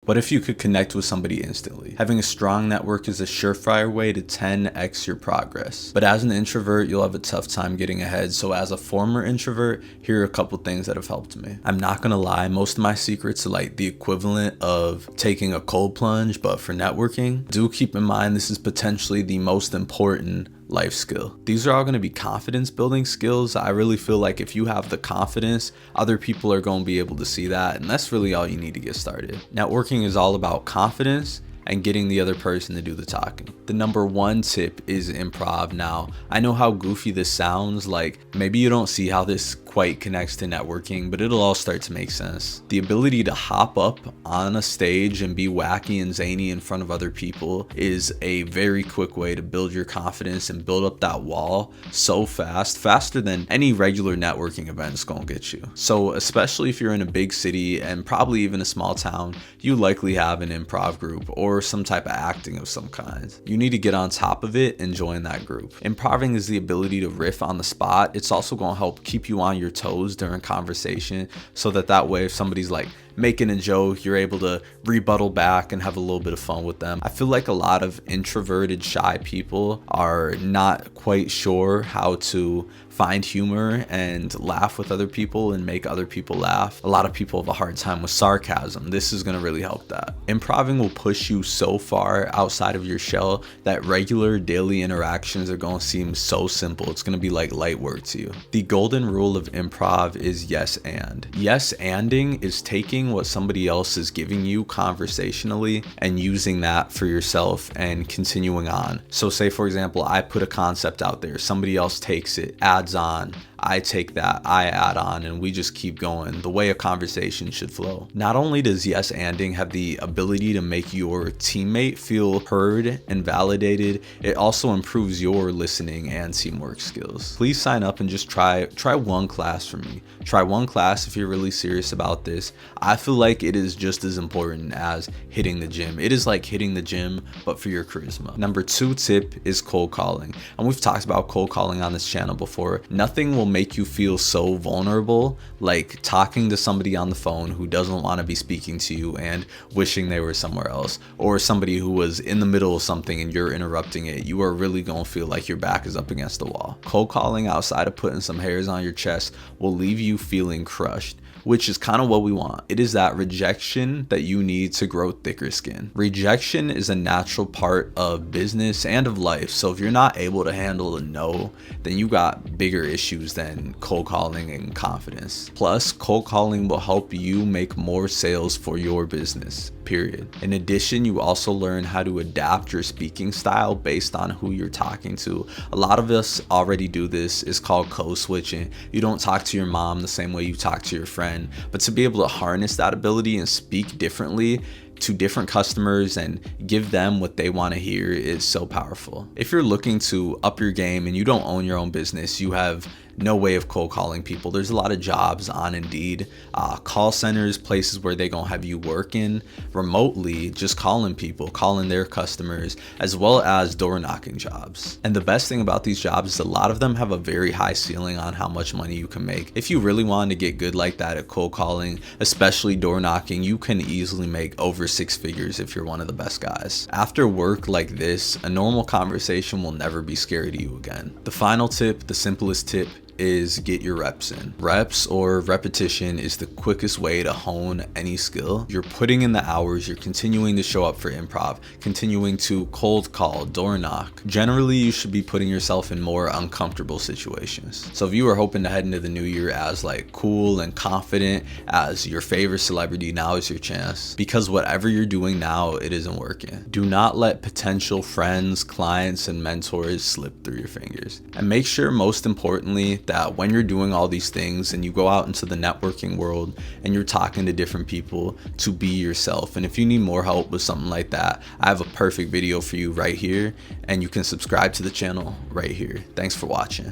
What if you could connect with somebody instantly? Having a strong network is a surefire way to 10x your progress. But as an introvert, you'll have a tough time getting ahead. So as a former introvert, here are a couple things that have helped me. I'm not gonna lie, most of my secrets are like the equivalent of taking a cold plunge, but for networking. Do keep in mind this is potentially the most important life skill. These are all going to be confidence building skills. I really feel like if you have the confidence, other people are going to be able to see that, and that's really all you need to get started. Networking is all about confidence and getting the other person to do the talking. The number one tip is improv. Now, I know how goofy this sounds, like maybe you don't see how this quite connects to networking, but it'll all start to make sense. The ability to hop up on a stage and be wacky and zany in front of other people is a very quick way to build your confidence and build up that wall so fast, faster than any regular networking event is gonna get you. So especially if you're in a big city and probably even a small town, you likely have an improv group or some type of acting of some kind. You need to get on top of it and join that group. Improving is the ability to riff on the spot. It's also gonna help keep you on your toes during conversation, so that way if somebody's like making a joke, you're able to rebuttal back and have a little bit of fun with them. I feel like a lot of introverted, shy people are not quite sure how to find humor and laugh with other people and make other people laugh. A lot of people have a hard time with sarcasm. This is going to really help that. Improving will push you so far outside of your shell that regular daily interactions are going to seem so simple. It's going to be like light work to you. The golden rule of improv is yes and. Yes anding is taking what somebody else is giving you conversationally and using that for yourself and continuing on. So say for example, I put a concept out there, somebody else takes it, adds on, I take that, I add on, and we just keep going the way a conversation should flow. Not only does yes anding have the ability to make your teammate feel heard and validated, it also improves your listening and teamwork skills. Please sign up and just try one class for me. Try one class if you're really serious about this. I feel like it is just as important as hitting the gym. It is like hitting the gym, but for your charisma. Number 2 tip is cold calling. And we've talked about cold calling on this channel before. Nothing will make you feel so vulnerable like talking to somebody on the phone who doesn't want to be speaking to you and wishing they were somewhere else, or somebody who was in the middle of something and you're interrupting it. You are really going to feel like your back is up against the wall. Cold calling, outside of putting some hairs on your chest, will leave you feeling crushed, which is kind of what we want. It is that rejection that you need to grow thicker skin. Rejection is a natural part of business and of life. So if you're not able to handle a no, then you got bigger issues than cold calling and confidence. Plus, cold calling will help you make more sales for your business, period. In addition, you also learn how to adapt your speaking style based on who you're talking to. A lot of us already do this. It's called code switching. You don't talk to your mom the same way you talk to your friend, but to be able to harness that ability and speak differently to different customers and give them what they want to hear is so powerful. If you're looking to up your game and you don't own your own business, you have no way of cold calling people. There's a lot of jobs on Indeed, call centers, places where they gonna have you working remotely, just calling people, calling their customers, as well as door knocking jobs. And the best thing about these jobs is a lot of them have a very high ceiling on how much money you can make. If you really wanted to get good like that at cold calling, especially door knocking, you can easily make over 6 figures if you're one of the best guys. After work like this, a normal conversation will never be scary to you again. The final tip, the simplest tip, is get your reps in. Reps or repetition is the quickest way to hone any skill. You're putting in the hours, you're continuing to show up for improv, continuing to cold call, door knock. Generally, you should be putting yourself in more uncomfortable situations. So if you are hoping to head into the new year as like cool and confident as your favorite celebrity, now is your chance. Because whatever you're doing now, it isn't working. Do not let potential friends, clients, and mentors slip through your fingers. And make sure, most importantly, that when you're doing all these things and you go out into the networking world and you're talking to different people, to be yourself. And if you need more help with something like that, I have a perfect video for you right here, and you can subscribe to the channel right here. Thanks for watching.